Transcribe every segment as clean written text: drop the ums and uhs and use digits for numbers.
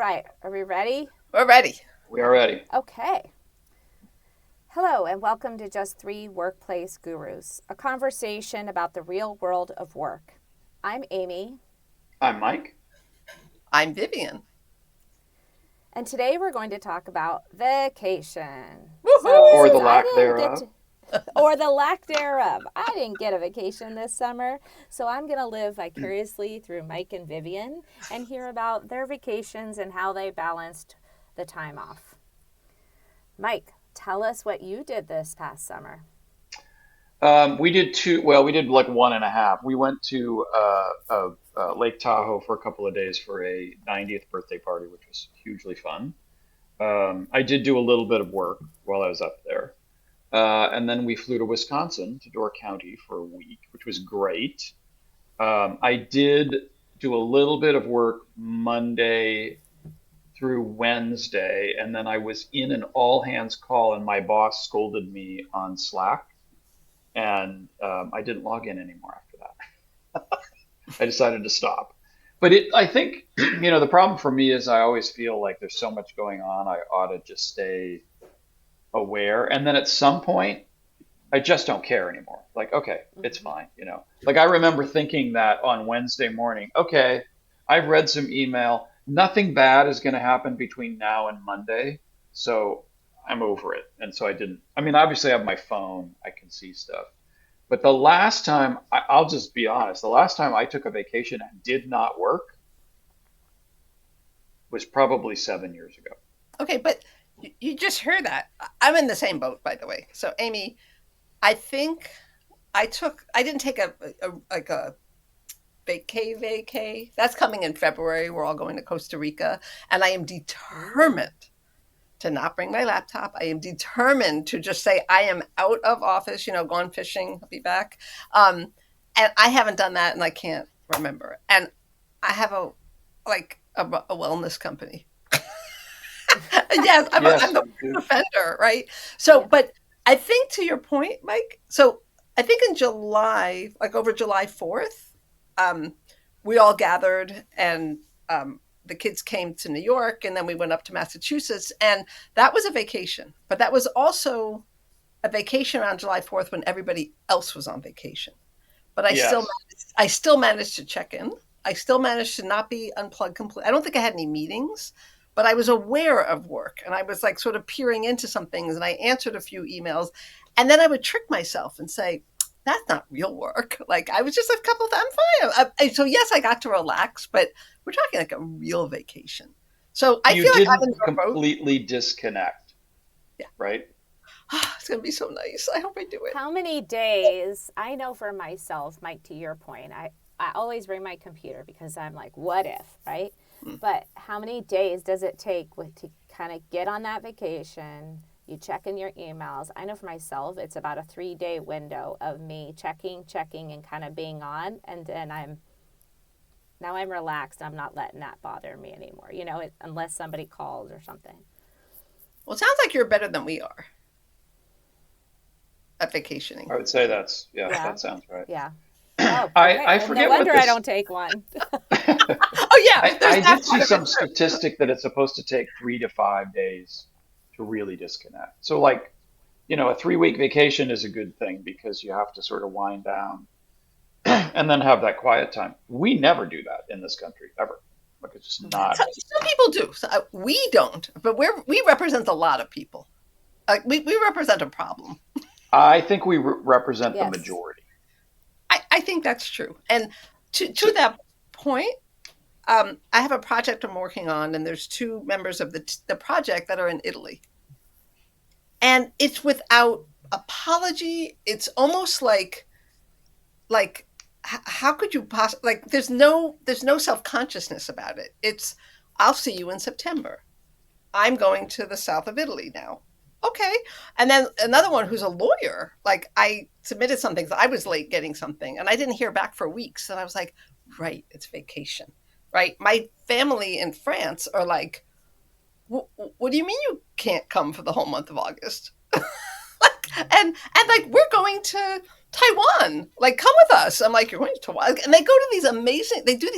right, are we ready? We're ready. We are ready. Okay. Hello, and welcome to Just Three Workplace Gurus, a conversation about the real world of work. I'm Amy, I'm Mike. I'm Vivian. and today we're going to talk about vacation. So, Or Woohoo! the since I lack didn't get thereof. to, or the lack thereof, I didn't get a vacation this summer, so I'm going to live vicariously through Mike and Vivian and hear about their vacations and how they balanced the time off. Mike, tell us what you did this past summer. We did two. Well, we did like one and a half. We went to Lake Tahoe for a couple of days for a 90th birthday party, which was hugely fun. I did do a little bit of work while I was up there, and then we flew to Wisconsin to Door County for a week, which was great. I did do a little bit of work Monday through Wednesday, and then I was in an all hands call, and my boss scolded me on Slack, and I didn't log in anymore after that. I decided to stop. But I think, the problem for me is I always feel like there's so much going on, I ought to just stay aware. And then at some point, I just don't care anymore. Like, okay, it's Mm-hmm. fine. Like I remember thinking that on Wednesday morning, okay, I've read some email. Nothing bad is going to happen between now and Monday. So I'm over it. And so I didn't, I mean, obviously I have my phone, I can see stuff. But the last time, I'll just be honest, the last time I took a vacation and did not work was probably 7 years ago. Okay, but you just heard that. I'm in the same boat, by the way. So, Amy, I think I didn't take a vacay. That's coming in February. We're all going to Costa Rica. And I am Ooh. determined to not bring my laptop. I am determined to just say I am out of office, gone fishing, I'll be back. And I haven't done that and I can't remember. And I have a wellness company. Yes, I'm Yes, the you do. offender, right? So, Yeah. but I think to your point, Mike, so I think in July, like over July 4th, um, we all gathered and the kids came to New York and then we went up to Massachusetts and that was a vacation. But that was also a vacation around July 4th when everybody else was on vacation. But Yes. I still managed to check in. I still managed to not be unplugged completely. I don't think I had any meetings, but I was aware of work and I was like sort of peering into some things and I answered a few emails. And then I would trick myself and say, that's not real work. Like I was just a couple of, I'm fine. So yes, I got to relax, but we're talking like a real vacation. So I You feel like I'm didn't in your boat. completely disconnect, Yeah. right? It's going to be so nice. I hope I do it. How many days? I know for myself, Mike, to your point, I always bring my computer because I'm like, what if, right? Hmm. But how many days does it take to kind of get on that vacation? You check in your emails. I know for myself, it's about a 3 day window of me checking, and kind of being on. And then now I'm relaxed. I'm not letting that bother me anymore, unless somebody calls or something. Well, it sounds like you're better than we are at vacationing. I would say yeah, Yeah. that sounds right. Yeah. Oh, I okay. I Well, no forget what wonder I this don't take one. Oh yeah, there's I that did see part of it some too. statistic that it's supposed to take 3 to 5 days to really disconnect. So like, a 3 week vacation is a good thing because you have to sort of wind down and then have that quiet time. We never do that in this country ever. Like it's just Mhm. not. Some people do. So, we don't, but we represent a lot of people. We represent a problem. I think we represent the Yes. majority. I think that's true. And So to that point, I have a project I'm working on, and there's two members of the project that are in Italy, and it's without apology. It's almost like how could you possibly like? There's no self consciousness about it. It's I'll see you in September. I'm going to the south of Italy now. Okay. And then another one who's a lawyer, like I submitted something, so I was late getting something and I didn't hear back for weeks. And I was like, right, it's vacation, right? My family in France are like, what do you mean you can't come for the whole month of August? Like, and like we're going to Taiwan, like, come with us. I'm like, you're going to Taiwan? And they do these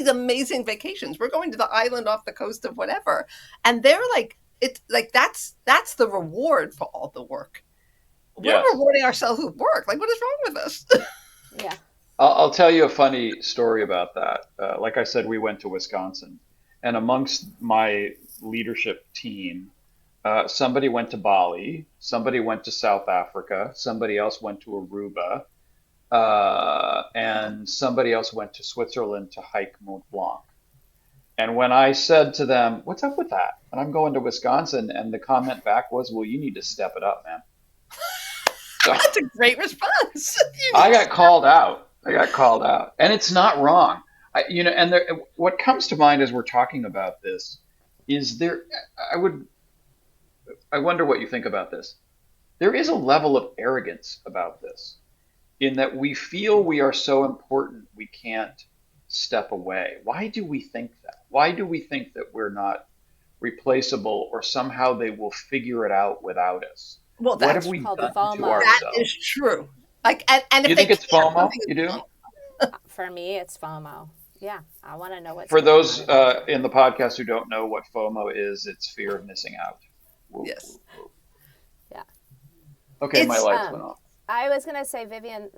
amazing vacations. We're going to the island off the coast of whatever. And they're like, it's like, that's the reward for all the work. We're Yes. rewarding ourselves with work. Like, what is wrong with us? Yeah. I'll tell you a funny story about that. Like I said, we went to Wisconsin, and amongst my leadership team, somebody went to Bali, somebody went to South Africa, somebody else went to Aruba, and somebody else went to Switzerland to hike Mont Blanc. And when I said to them, "What's up with that?" And I'm going to Wisconsin, and the comment back was, "Well, you need to step it up, man." So That's a great response. I got called out. I got called out, and it's not wrong. And what comes to mind as we're talking about this is there. I would. I wonder what you think about this. There is a level of arrogance about this, in that we feel we are so important we can't step away. Why do we think that? Why do we think that we're not replaceable, or somehow they will figure it out without us? Well, What have that's we Called done to FOMO. that ourselves? is true. Like, and if You they think it's can't, FOMO? something You is do? wrong. For me, it's FOMO. Yeah, I want to know what's For going those on. in the podcast who don't know what FOMO is, it's fear of missing out. Whoop, Yes. whoop, whoop. Yeah. Okay, my It's lights went off. I was going to say, Vivian,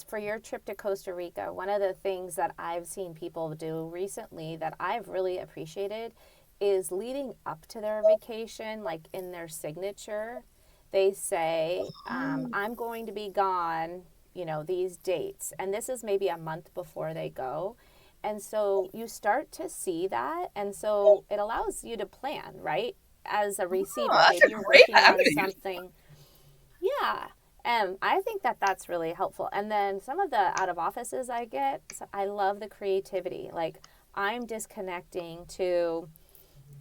for your trip to Costa Rica, one of the things that I've seen people do recently that I've really appreciated is leading up to their vacation, like in their signature, they say, I'm going to be gone, these dates. And this is maybe a month before they go. And so you start to see that. And so it allows you to plan, right? As a receiver, that's maybe a you're great working on avenue. something. Yeah. I think that that's really helpful. And then some of the out of offices I get, so I love the creativity. Like, I'm disconnecting to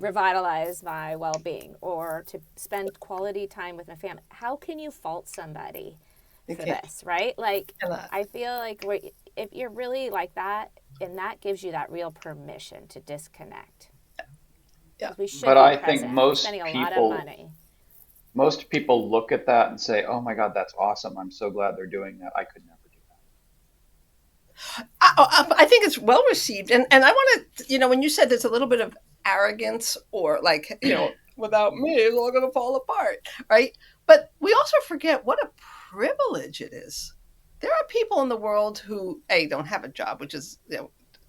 revitalize my well being or to spend quality time with my family. How can you fault somebody for Okay. this, right? Like, Cannot. I feel like if you're really like that, and that gives you that real permission to disconnect. Yeah. 'Cause we should But be I think present. We're spending a lot of money. most people look at that and say, "Oh my God, that's awesome! I'm so glad they're doing that. I could never do I think it's well received, and I want to, when you said there's a little bit of arrogance, or like, without me, it's all going to fall apart, right? But we also forget what a privilege it is. There are people in the world who don't have a job, which is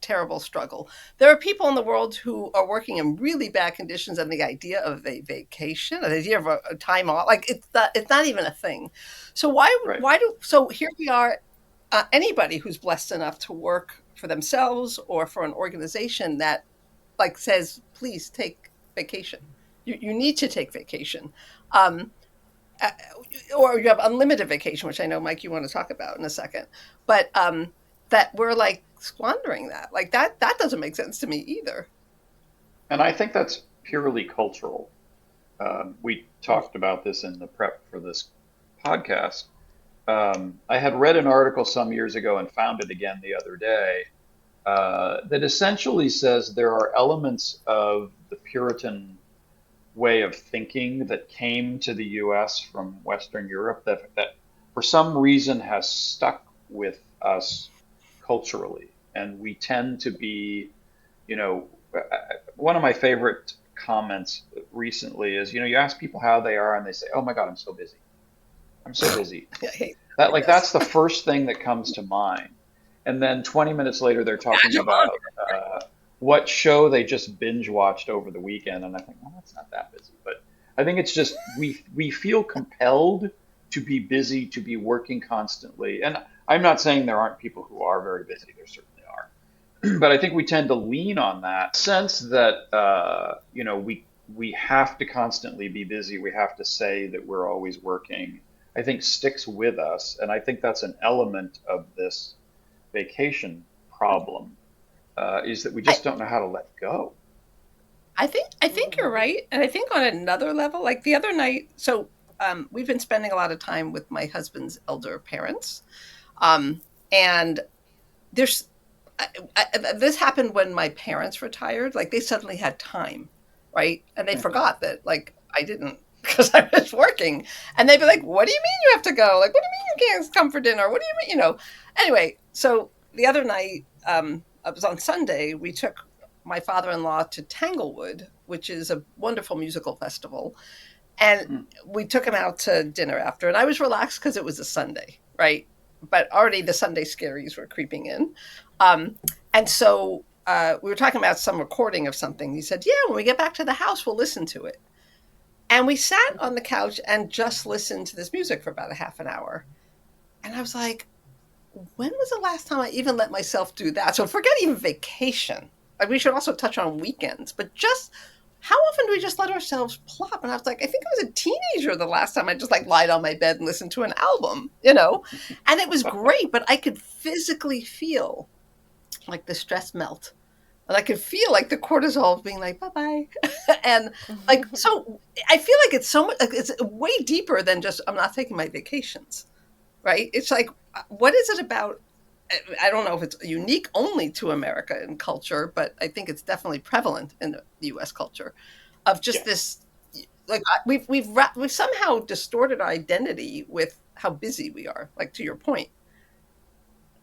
terrible struggle. There are people in the world who are working in really bad conditions, and the idea of a vacation, the idea of a time off, like, it's not even a thing. So that." Right. so here we are. Anybody who's blessed enough to work for themselves or for an organization that, like, says, please take vacation. You need to take vacation. Um, uh, or you have unlimited vacation, which I know, Mike, you want to talk about in a second. But that we're like squandering that. Like, that doesn't make sense to me either. And I think that's purely cultural. We talked about this in the prep for this podcast. I had read an article some years ago and found it again the other day, that essentially says there are elements of the Puritan way of thinking that came to the US from Western Europe that for some reason has stuck with us culturally. And we tend to be, you know, one of my favorite comments recently is, you ask people how they are and they say, "Oh my God, I'm so busy. I'm so busy." I hate That's this. the first thing that comes to mind. And then 20 minutes later, they're talking Badge of honor. about what show they just binge watched over the weekend, and I think, well, that's not that busy. But I think it's just we feel compelled to be busy, to be working constantly. And I'm not saying there aren't people who are very busy. There certainly are. But I think we tend to lean on that sense that we have to constantly be busy. We have to say that we're always working. I think sticks with us, and I think that's an element of this vacation problem, is that we I, just don't know how to let go. I think you're right, and I think on another level, like the other night. So we've been spending a lot of time with my husband's elder parents, um, and there's this happened when my parents retired. Like, they suddenly had time, right? And they Yeah. forgot that, like, I didn't. because I was working. And they'd be like, what do you mean you have to go? Like, what do you mean you can't come for dinner? What do you mean, Anyway, so the other night, it was on Sunday, we took my father-in-law to Tanglewood, which is a wonderful musical festival. And Mm. we took him out to dinner after, and I was relaxed because it was a Sunday, right? But already the Sunday scaries were creeping in. And so we were talking about some recording of something. He said, yeah, when we get back to the house, we'll listen to it. And we sat on the couch and just listened to this music for about a half an hour. And I was like, when was the last time I even let myself do that? So forget even vacation. Like, we should also touch on weekends, but just how often do we just let ourselves plop? And I was like, I think I was a teenager the last time I just like lied on my bed and listened to an album, and it was great, but I could physically feel like the stress melt. And I could feel like the cortisol being like, bye bye. And like, so I feel like it's so much, like, it's way deeper than just, I'm not taking my vacations, right? It's like, what is it about? I don't know if it's unique only to America and culture, but I think it's definitely prevalent in the US culture of just Yeah. this, like we've somehow distorted our identity with how busy we are. Like, to your point,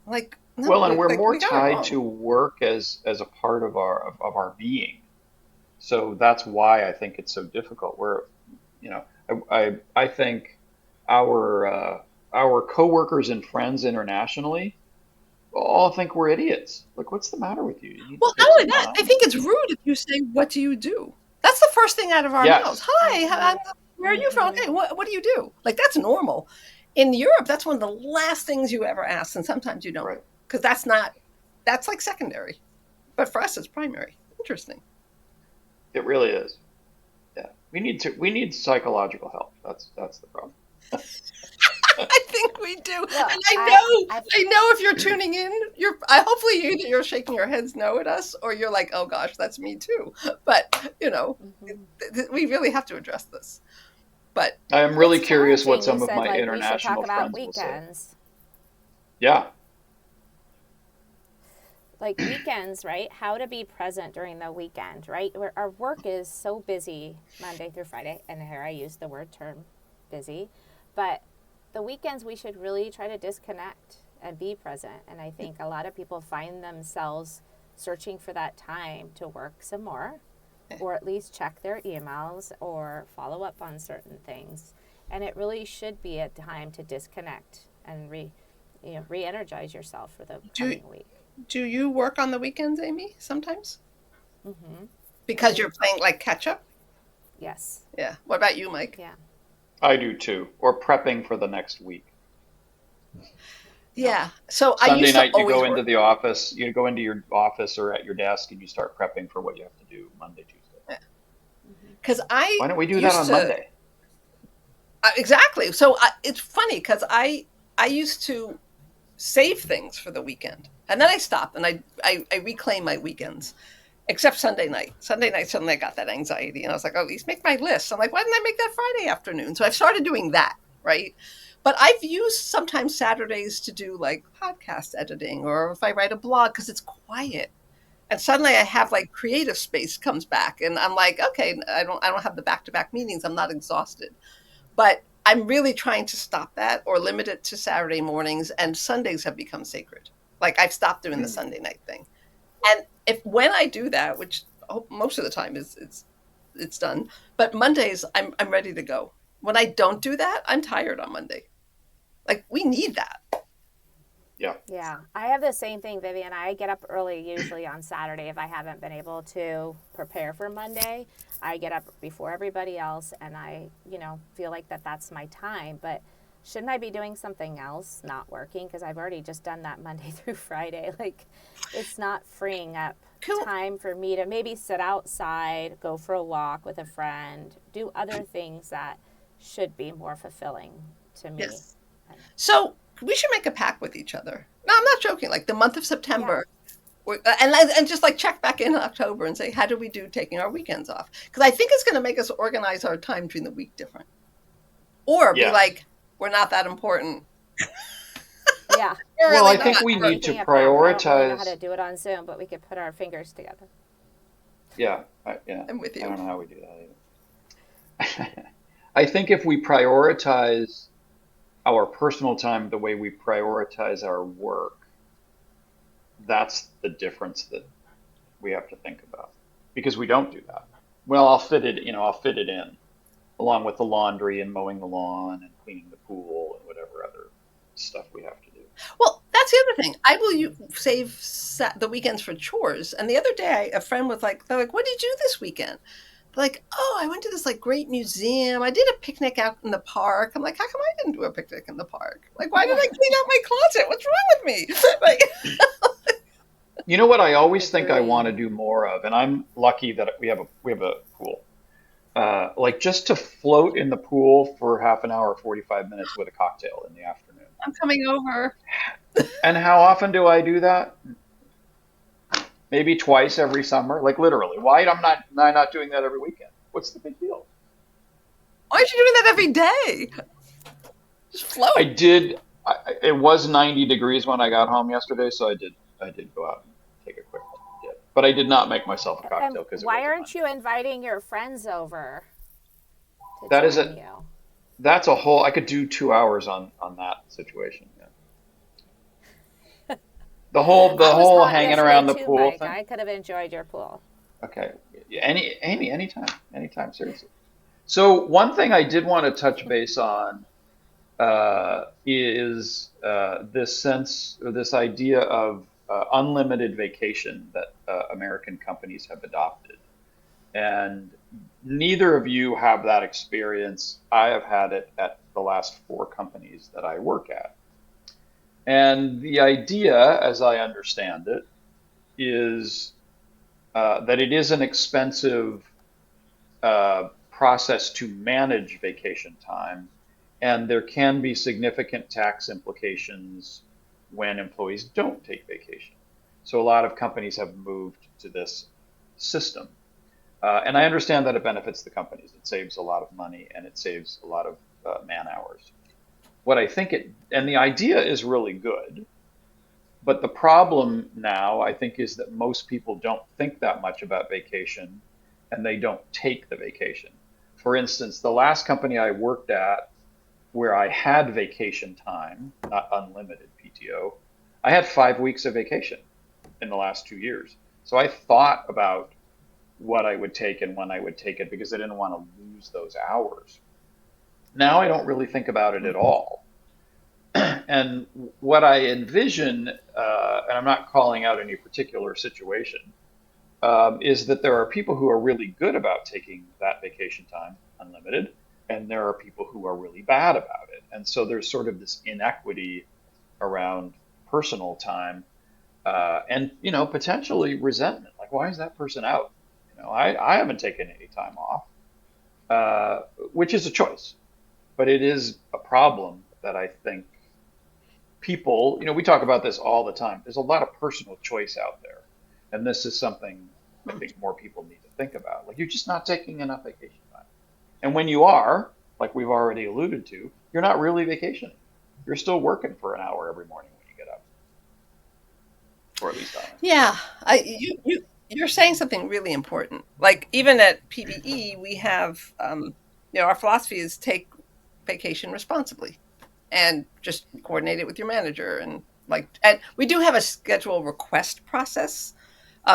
like, no, Well, and we're like, more we got it tied wrong. to work as a part of our being. So that's why I think it's so difficult. You know, I think our coworkers and friends internationally all think we're idiots. Like, what's the matter with you? You need to Well, not take only some that, I time. think it's rude if you say, "What do you do?" That's the first thing out of our mouths. Yes, Hi, Mhm. where are you from? Mhm. Okay, what do you do? Like, that's normal. In Europe, that's one of the last things you ever ask, and sometimes you don't, right. because that's like secondary. But for us, it's primary. Interesting. It really is. Yeah. We need psychological help. That's the problem. I think we do, and Look, I I know if you're tuning in, I hopefully you're shaking your heads no at us, or you're like, oh gosh, that's me too. But mhm. we really have to address this. But I am really It's curious what challenging. You some of said my like we should talk international about friends will say. weekends. Yeah. Like weekends, right? How to be present during the weekend, right? Where our work is so busy Monday through Friday, and here I use the word term busy, but the weekends we should really try to disconnect and be present. And I think a lot of people find themselves searching for that time to work some more or at least check their emails or follow up on certain things. And it really should be a time to disconnect and re-energize yourself for the do coming week. do you work on the weekends, Amy? Sometimes Mm-hmm. I because do. you're playing like catch up. Yes. Yeah. What about you, Mike? Yeah. I do too. Or prepping for the next week. You know, Yeah. So I Sunday used to night always work you go into your office or at your desk and you start prepping for what you have to do Monday, Tuesday. Mm-hmm. because I Why don't we do that used on to Monday? exactly. So it's funny because I used to save things for the weekend. And then I stopped and I reclaim my weekends, except Sunday night. Sunday night, suddenly I got that anxiety. And I was like, oh, at least make my list. I'm like, why didn't I make that Friday afternoon? So I've started doing that, right? But I've used sometimes Saturdays to do like podcast editing or if I write a blog because it's quiet. And suddenly I have like creative space comes back and I'm like, okay, I don't have the back to back meetings. I'm not exhausted. But I'm really trying to stop that or limit it to Saturday mornings, and Sundays have become sacred. Like, I've stopped doing the Mm, Sunday night thing. And if when I do that, which most of the time is it's done, but Mondays I'm ready to go. When I don't do that, I'm tired on Monday. Like, we need that. yeah. Yeah, I have the same thing, Vivian. I get up early usually on Saturday if I haven't been able to prepare for Monday. I get up before everybody else and I feel like that's my time. But shouldn't I be doing something else, not working? Because I've already just done that Monday through Friday. Like, it's not freeing up Cool. time for me to maybe sit outside, go for a walk with a friend, do other things that should be more fulfilling to me. Yes. So we should make a pact with each other. No, I'm not joking. Like the month of Yeah. September, and just like check back in October and say, how do we do taking our weekends off? Because I think it's going to make us organize our time during the week different, or be Yes. like, we're not that important. Yeah. We're Well, really I Right. think not. we I'm need to making a pact. I don't really know how prioritize. to do it on Zoom, but we could put our fingers together. Yeah, yeah. I'm with I you. don't know how we do that either. I think if we prioritize our personal time the way we prioritize our work, that's the difference that we have to think about. Because we don't do that. Well, I'll fit it in along with the laundry and mowing the lawn and cleaning the pool and whatever other stuff we have to do. Well, that's the other thing. I will save the weekends for chores. And the other day, a friend was like, they're like, what did you do this weekend? They're like, oh, I went to this like great museum. I did a picnic out in the park. I'm like, how come I didn't do a picnic in the park? Like, why did I clean out my closet? What's wrong with me? Like, You know what I always think I want Agree. to do more of, and I'm lucky that we have a pool. Like just to float in the pool for half an hour, 45 minutes with a cocktail in the afternoon. I'm coming over. And how often do I do that? Maybe twice every summer, like literally. Why am I not doing that every weekend? What's the big deal? Why aren't you doing that every day? Just I float. did. It was 90 degrees when I got home yesterday, so I did go out and take a quick dip. But I did not make myself a And cocktail because it why wasn't aren't 90. you inviting your friends over to That is join it. you? That's a whole. I could do 2 hours on that situation. Yeah. The I was whole hot hanging yesterday around the too, pool Mike. thing. I could have enjoyed your pool. Okay. Yeah, Amy, anytime, seriously. So one thing I did want to touch base on is this sense or this idea of unlimited vacation that American companies have adopted. And neither of you have that experience. I have had it at the last four companies that I work at. And the idea, as I understand it, is that it is an expensive process to manage vacation time, and there can be significant tax implications when employees don't take vacation. So a lot of companies have moved to this system. And I understand that it benefits the companies. It saves a lot of money and it saves a lot of man hours. What I think and the idea is really good, but the problem now, I think, is that most people don't think that much about vacation and they don't take the vacation. For instance, the last company I worked at where I had vacation time, not unlimited PTO, I had 5 weeks of vacation in the last 2 years. So I thought about what I would take and when I would take it because I didn't want to lose those hours. Now I don't really think about it at all. And what I envision, and I'm not calling out any particular situation, is that there are people who are really good about taking that vacation time unlimited, and there are people who are really bad about it. And so there's sort of this inequity around personal time, and potentially resentment. Like, why is that person out? I haven't taken any time off, which is a choice, but it is a problem that I think people, we talk about this all the time. There's a lot of personal choice out there. And this is something I think more people need to think about. Like, you're just not taking enough vacation time. And when you are, like we've already alluded to, you're not really vacationing. You're still working for an hour every morning when you get up, or at least I am. Yeah, you're saying something really important. Like even at PBE, we have our philosophy is take vacation responsibly, and just coordinate it with your manager. And we do have a schedule request process,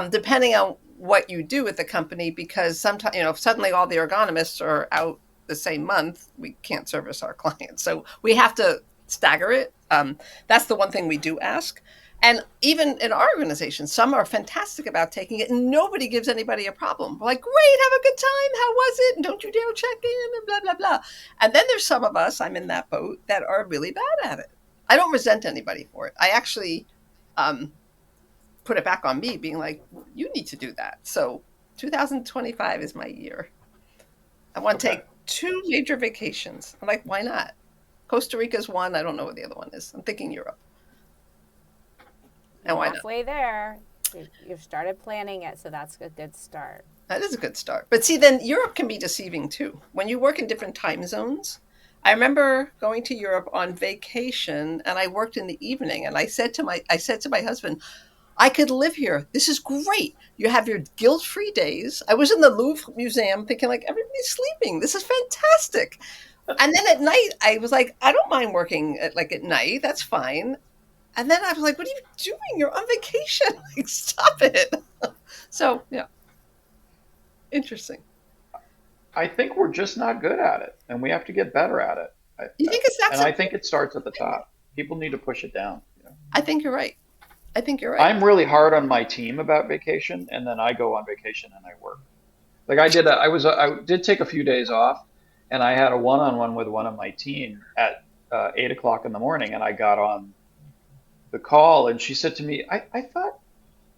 depending on what you do with the company, because sometimes if suddenly all the ergonomists are out the same month, we can't service our clients, so we have to stagger it. That's the one thing we do ask. And even in our organization, some are fantastic about taking it, and nobody gives anybody a problem. We're like, great, have a good time. How was it? And don't you dare check in, and blah, blah, blah. And then there's some of us, I'm in that boat, that are really bad at it. I don't resent anybody for it. I actually um, put it back on me, being like, you need to do that. So 2025 is my year. I want to Okay. take two major vacations. I'm like, why not? Costa Rica's one. I don't know what the other one is. I'm thinking Europe. And You're why not? halfway there. You've started planning it, so that's a good start. That is a good start. But see, then Europe can be deceiving too. When you work in different time zones, I remember going to Europe on vacation and I worked in the evening and I said to my husband, I could live here. This is great. You have your guilt-free days. I was in the Louvre Museum thinking, like, everybody's sleeping. This is fantastic. And then at night, I was like, I don't mind working at night. That's fine. And then I was like, what are you doing? You're on vacation. Like, stop it. So, yeah, interesting. I think we're just not good at it, and we have to get better at it. You think it's that And I simple? think it starts at the top. People need to push it down. I think you're right. I think you're right. I'm really hard on my team about vacation, and then I go on vacation and I work. Like I did take a few days off, and I had a one-on-one with one of my team at 8 o'clock in the morning, and I got on the call, and she said to me, I thought,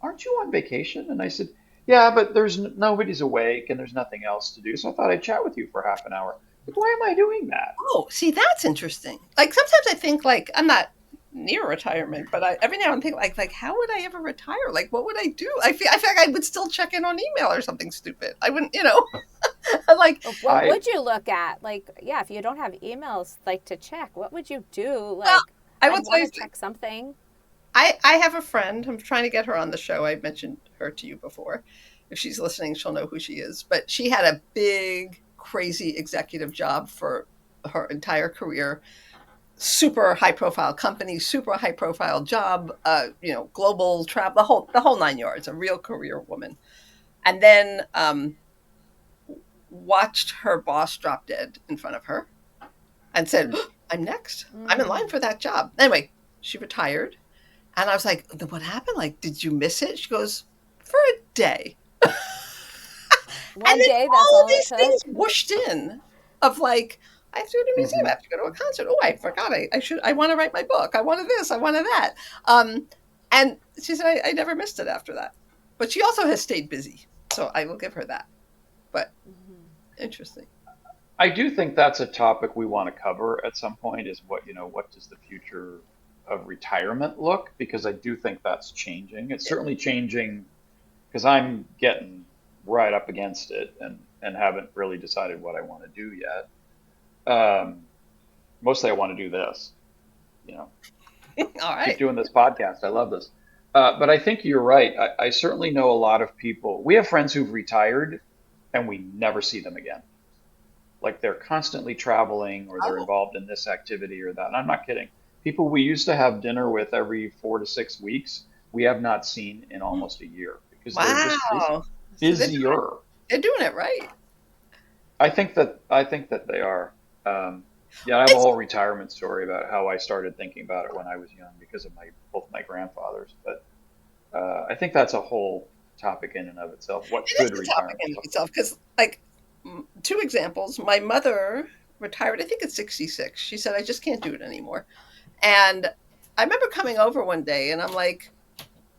aren't you on vacation? And I said, yeah, but nobody's awake and there's nothing else to do. So I thought I'd chat with you for half an hour. Like, why am I doing that? Oh, see, that's interesting. Like sometimes I think like I'm not near retirement, but I every now and then think like how would I ever retire? Like what would I do? I feel like I would still check in on email or something stupid. I wouldn't, like What I would you look at? Like, yeah, if you don't have emails like to check, what would you do? Like, well, I I'd would say want to check something. I have a friend. I'm trying to get her on the show. I mentioned her to you before. If she's listening, she'll know who she is. But she had a big, crazy executive job for her entire career. Super high profile company, super high profile job. Global travel, the whole 9 yards. A real career woman. And then watched her boss drop dead in front of her and said, "Oh, I'm next. I'm in line Mm. for that job." Anyway, she retired. And I was like, what happened? Like, did you miss it? She goes, for a day. And One then day, that's all of all it these took. things whooshed in of like, I have to go to a museum. I mhm. have to go to a concert. Oh, I forgot. I want to write my book. I wanted this. I wanted that. And she said, I never missed it after that. But she also has stayed busy. So I will give her that. But Mhm. interesting. I do think that's a topic we want to cover at some point is what does the future of retirement look? Because I do think that's changing. It's certainly changing because I'm getting right up against it and haven't really decided what I want to do yet. Um, Mostly I want to do this, you know, All keep right. doing this podcast. I love this. But I think you're right. I certainly know a lot of people. We have friends who've retired and we never see them again. Like they're constantly traveling or they're Oh, involved in this activity or that. And I'm not kidding. People we used to have dinner with every 4 to 6 weeks, we have not seen in almost a year because they're just busy, wow. So busier. they're doing it right. I think that they are. Um, yeah, I have a It's, whole retirement story about how I started thinking about it when I was young because of my both my grandfathers. But I think that's a whole topic in and of itself. What it is should a topic retirement in of look itself because, like, two examples. My mother retired, I think at 66. She said, I just can't do it anymore. And I remember coming over one day and I'm like,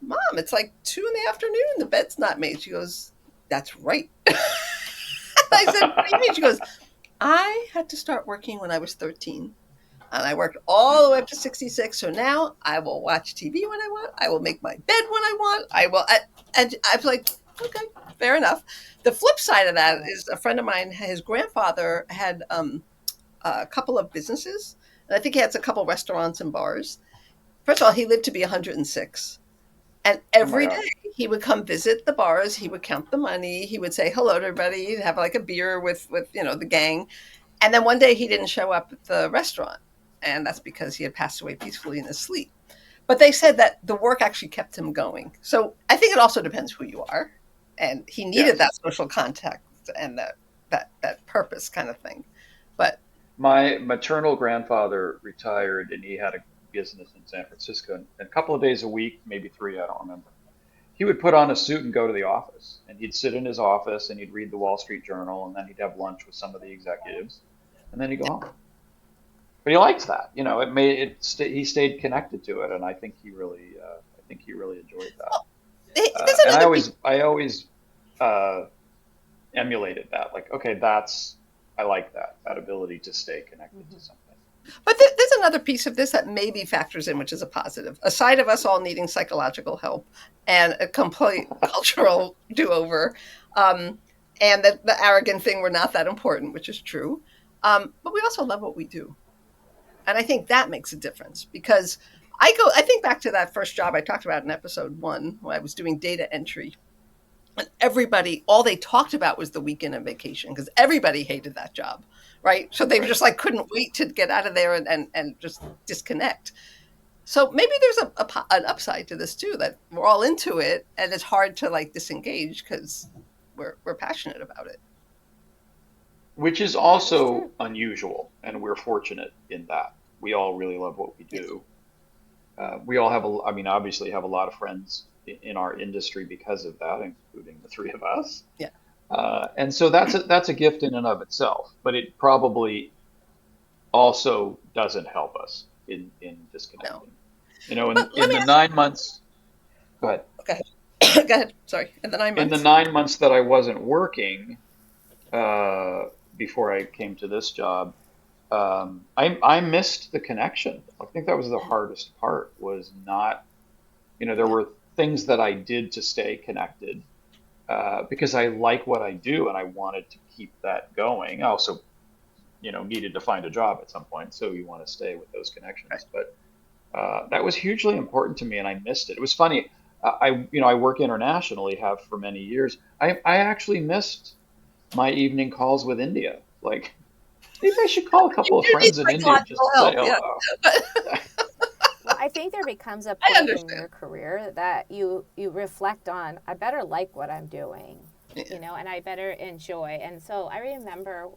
Mom, it's like 2 in the afternoon. The bed's not made. She goes, That's right. I said, What do you mean? She goes, I had to start working when I was 13. And I worked all the way up to 66. So now I will watch TV when I want. I will make my bed when I want. And I was like, okay, fair enough. The flip side of that Right. is a friend of mine, his grandfather had a couple of businesses. And I think he had a couple restaurants and bars. First of all, he lived to be 106. And Oh my every day gosh. he would come visit the bars. He would count the money. He would say hello to everybody. He'd have like a beer with the gang. And then one day he didn't show up at the restaurant. And that's because he had passed away peacefully in his sleep. But they said that the work actually kept him going. So I think it also depends who you are. And he needed Yes. that social contact and that purpose kind of thing. But My maternal grandfather retired and he had a business in San Francisco. And a couple of days a week, maybe three, I don't remember. He would put on a suit and go to the office. And he'd sit in his office and he'd read the Wall Street Journal and then he'd have lunch with some of the executives and then he'd go home. But he likes that. He stayed connected to it and I think he really enjoyed that. there's And I another piece. always I always uh, emulated that. Like, okay, I like that ability to stay connected to Mhm. something. But there's another piece of this that maybe factors in, which is a positive. Aside of us all needing psychological help and a complete cultural do-over, um, and the arrogant thing, we're not that important, which is true. But we also love what we do. And I think that makes a difference because I think back to that first job I talked about in episode 1 when I was doing data entry. And everybody, all they talked about was the weekend and vacation because everybody hated that job, right? So they Right. just like couldn't wait to get out of there and just disconnect. So maybe there's an upside to this too, that we're all into it and it's hard to like disengage because we're passionate about it. Which is That is also true. unusual, and we're fortunate in that we all really love what we Yes. do. We all have I mean, obviously have a lot of friends in our industry because of that, including the three of us. Yeah. And so that's a gift in and of itself, but it probably also doesn't help us in No. disconnecting. You know, But let in me the ask 9 months, go ahead. you, okay. Go ahead. Sorry. In the nine In the months. 9 months that I wasn't working, uh, before I came to this job, I missed the connection. I think that was the hardest part was not, there Yeah. were things that I did to stay connected, because I like what I do and I wanted to keep that going. I also, needed to find a job at some point, so you want to stay with those Right. connections. But that was hugely important to me, and I missed it. It was funny. I work internationally, have for many years. I actually missed my evening calls with India. Like, maybe I should call a You couple of do need friends in India just psychological to say help. Yeah. hello. Well, I think there becomes a I point in understand. your career that you reflect on, I better like what I'm doing, Yeah. and I better enjoy. And so I remember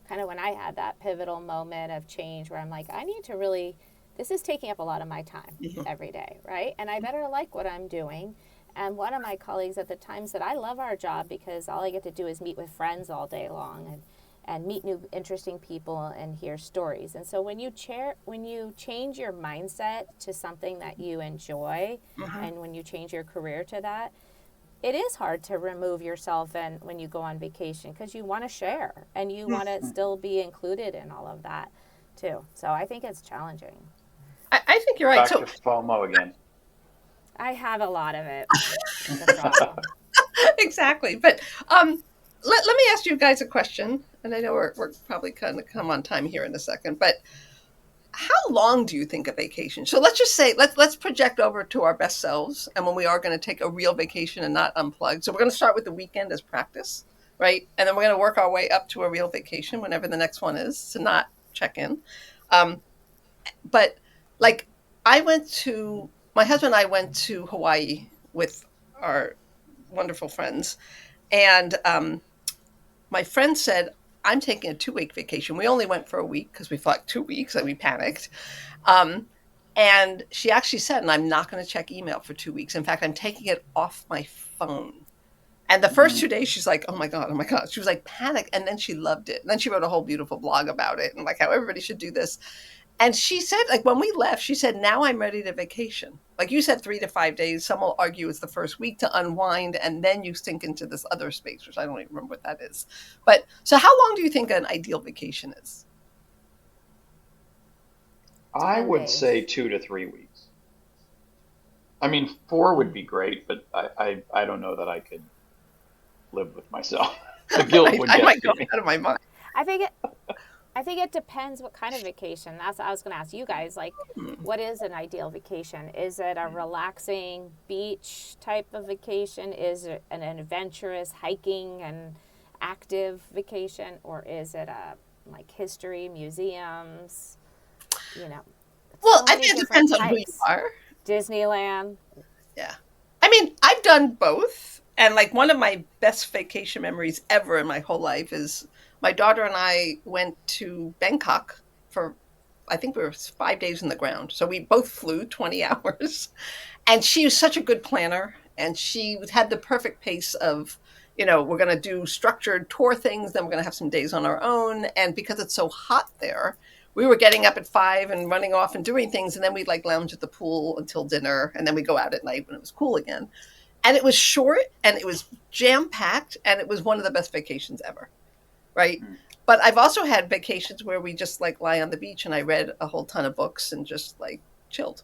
kind of when I had that pivotal moment of change where I'm like, I need to really, this is taking up a lot of my time Mhm. every day, right? And I better like what I'm doing. And one of my colleagues at the time said, I love our job because all I get to do is meet with friends all day long and meet new interesting people and hear stories. And so when you change your mindset to something that you enjoy, Mhm. and when you change your career to that, it is hard to remove yourself and when you go on vacation because you want to share and you want to still be included in all of that too. So I think it's challenging. I think you're right. Back So to FOMO again. I have a lot of it. It's a problem. exactly. But let me ask you guys a question. And I know we're probably going to come on time here in a second, but how long do you think a vacation? So let's just say let's project over to our best selves, and when we are going to take a real vacation and not unplug. So we're going to start with the weekend as practice, right? And then we're going to work our way up to a real vacation whenever the next one is to not check in. Um, but like I went to my husband and I went to Hawaii with our wonderful friends, and my friend said, I'm taking a 2 week vacation. We only went for a week because we thought 2 weeks and we panicked. Um, and she actually said, and I'm not going to check email for 2 weeks. In fact, I'm taking it off my phone. And the first Mm. 2 days, she's like, oh my God, oh my God. She was like panicked. And then she loved it. And then she wrote a whole beautiful blog about it and like how everybody should do this. And she said, like when we left, she said, now I'm ready to vacation. Like you said, 3 to 5 days. Some will argue it's the first week to unwind, and then you sink into this other space, which I don't even remember what that is. But so, how long do you think an ideal vacation is? I 10 would say days. 2 to 3 weeks. I mean, four would be great, but I don't know that I could live with myself. The guilt would I get might to go me. out of my mind. I think it depends what kind of vacation. That's what I was going to ask you guys. Like, Hmm. what is an ideal vacation? Is it a relaxing beach type of vacation? Is it an adventurous hiking and active vacation, or is it a like history museums? You know, Well, so I many think it different depends on who you types. are. Disneyland. Yeah. I mean, I've done both. And like one of my best vacation memories ever in my whole life is my daughter and I went to Bangkok for, I think we were 5 days in the ground. So we both flew 20 hours. And she was such a good planner. And she had the perfect pace of, we're going to do structured tour things, then we're going to have some days on our own. And because it's so hot there, we were getting up at 5 and running off and doing things. And then we'd like lounge at the pool until dinner. And then we go out at night when it was cool again. And it was short and it was jam packed. And it was one of the best vacations ever. Right. Mm. But I've also had vacations where we just like lie on the beach and I read a whole ton of books and just like chilled.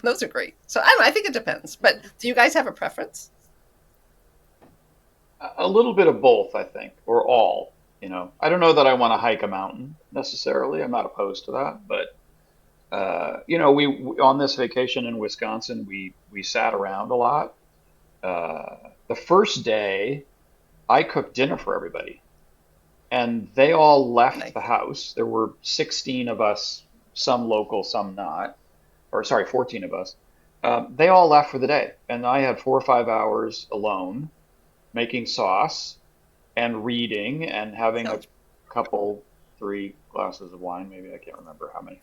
Those are great. So I don't know. I think it depends. But do you guys have a preference? A little bit of both, I think, or all. I don't know that I want to hike a mountain necessarily. I'm not opposed to that, but on this vacation in Wisconsin, we sat around a lot. The first day, I cooked dinner for everybody, and they all left Nice. the house. There were 16 of us, some local, some not, or sorry, 14 of us. They all left for the day, and I had 4 or 5 hours alone making sauce and reading and having a Sounds couple, 3 glasses of wine, maybe I can't remember how many.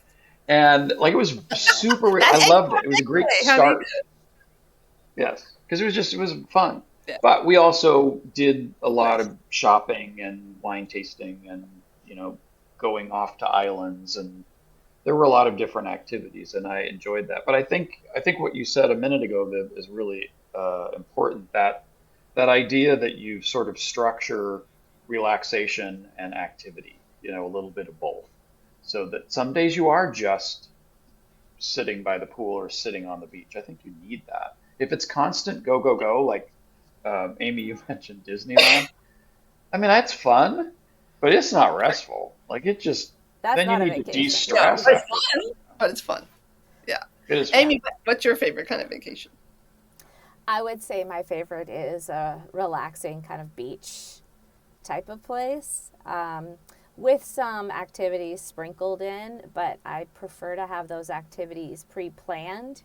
And like it was super, I that ain't loved fun it. It was a great anyway, honey. start. Yes, because it was fun. Yeah. But we also did a lot Nice. of shopping and wine tasting and, going off to islands, and there were a lot of different activities and I enjoyed that. But I think what you said a minute ago, Viv, is really important, that idea that you sort of structure relaxation and activity, a little bit of both. So that some days you are just sitting by the pool or sitting on the beach. I think you need that. If it's constant go, go, go, like Amy, you mentioned Disneyland. I mean, that's fun, but it's not restful. Like it just, That's then you not a need to vacation. No, de-stress but it's after. fun. But it's fun. Yeah. It is fun. Amy, what's your favorite kind of vacation? I would say my favorite is a relaxing kind of beach type of place, with some activities sprinkled in, but I prefer to have those activities pre planned,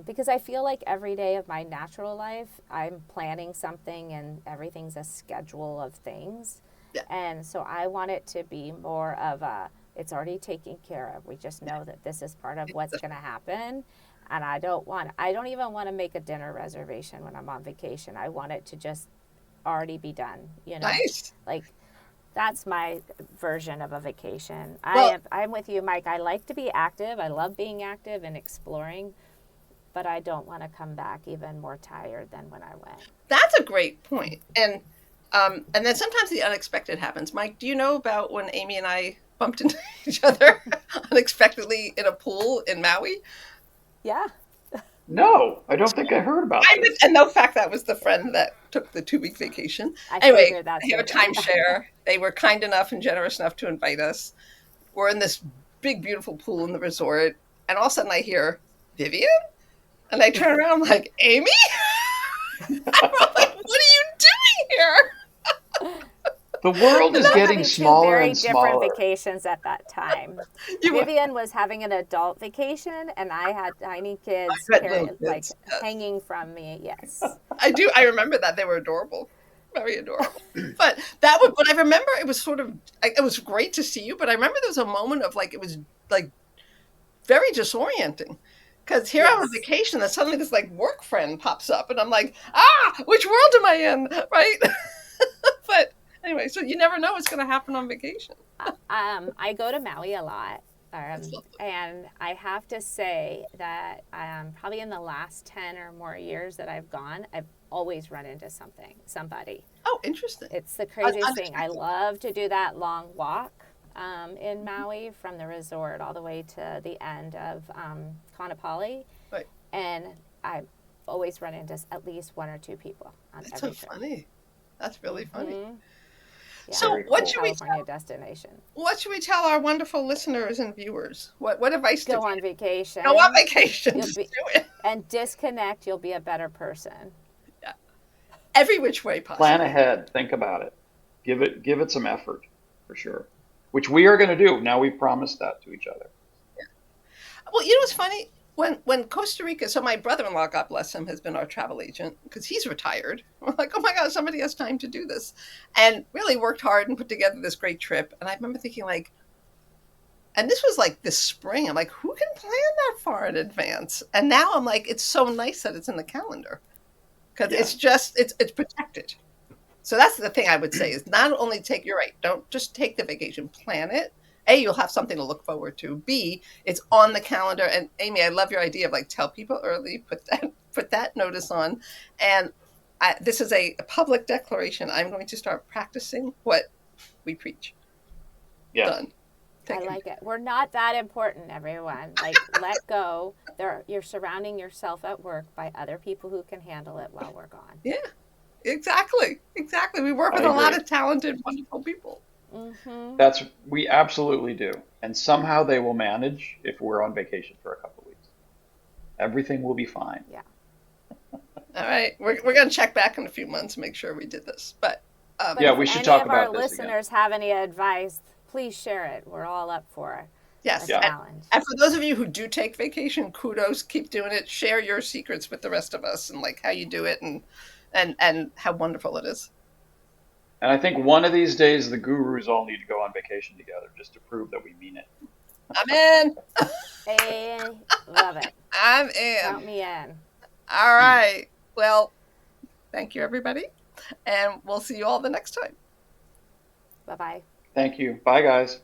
because I feel like every day of my natural life, I'm planning something and everything's a schedule of things. Yeah. And so I want it to be more of it's already taken care of. We just know that this is part of what's going to happen. And I don't even want to make a dinner reservation when I'm on vacation. I want it to just already be done, Nice. Like that's my version of a vacation. Well, I'm with you, Mike. I like to be active. I love being active and exploring, but I don't want to come back even more tired than when I went. that's a great point. And then sometimes the unexpected happens. Mike, do you know about when Amy and I bumped into each other unexpectedly in a pool in Maui? Yeah. No, I don't think I heard about this. And no fact that was the friend that took the 2 week vacation. I Anyway, figured that's they have a it. timeshare. They were kind enough and generous enough to invite us. We're in this big, beautiful pool in the resort. And all of a sudden I hear, Vivian? And I turn around, I'm like, Amy? I'm like, what are you doing here? The world is We were getting having two smaller very and different smaller. vacations at that time. You were Vivian was having an adult vacation, and I had tiny kids I had little like kids. Yes. hanging from me. Yes. I do. I remember that they were adorable, very adorable. But that would. But I remember it was sort of. It was great to see you. But I remember there was a moment of like it was like very disorienting because here I'm on Yes. vacation and suddenly this like work friend pops up and I'm like, which world am I in, right? But anyway, so you never know what's going to happen on vacation. I go to Maui a lot. That's lovely. And I have to say that probably in the last 10 or more years that I've gone, I've always run into somebody. Oh, interesting. It's the craziest thing. I Unexpected. love to do that long walk in Maui from the resort all the way to the end of Kaanapali. Right. And I always run into at least one or two people on That's so every trip. funny. That's really funny. Mhm. Yeah, So Very what cool. should we California destination. tell our wonderful listeners and viewers? What advice do Go on vacation. go on vacation? You'll Just be- do it and disconnect. You'll be a better person. every which way possible. Plan ahead. Think about it. Give it some effort, for sure. Which we are going to do. Now we've promised that to each other. Well, you know what's funny? When Costa Rica, so my brother-in-law, God bless him, has been our travel agent because he's retired. We're like, oh my God, somebody has time to do this, and really worked hard and put together this great trip. And I remember thinking like, and this was like this spring. I'm like, who can plan that far in advance? And now I'm like, it's so nice that it's in the calendar because Yeah. it's just it's protected. So that's the thing I would say is not only you're right, don't just take the vacation, plan it. A, you'll have something to look forward to. B, it's on the calendar. And Amy, I love your idea of like tell people early, put that notice on. And this is a public declaration. I'm going to start practicing what we preach. Yeah. Done. I like it. We're not that important, everyone. Like, let go. You're surrounding yourself at work by other people who can handle it while we're gone. Yeah, exactly. We work with I a lot agree. of talented, wonderful people. We absolutely do. And somehow they will manage if we're on vacation for a couple of weeks. Everything will be fine. Yeah. All right, we're gonna check back in a few months and make sure we did this. But But Yeah, if we should any talk of our about this again. listeners have any advice, please share it. We're all up for a yes, Yeah. challenge. and for those of you who do take vacation, kudos, keep doing it. Share your secrets with the rest of us and like how you do it and how wonderful it is. And I think one of these days the gurus all need to go on vacation together just to prove that we mean it. I'm in. Hey, love it. I'm Count in. me in. All right. Well, thank you, everybody. And we'll see you all the next time. Bye bye. Thank you. Bye, guys.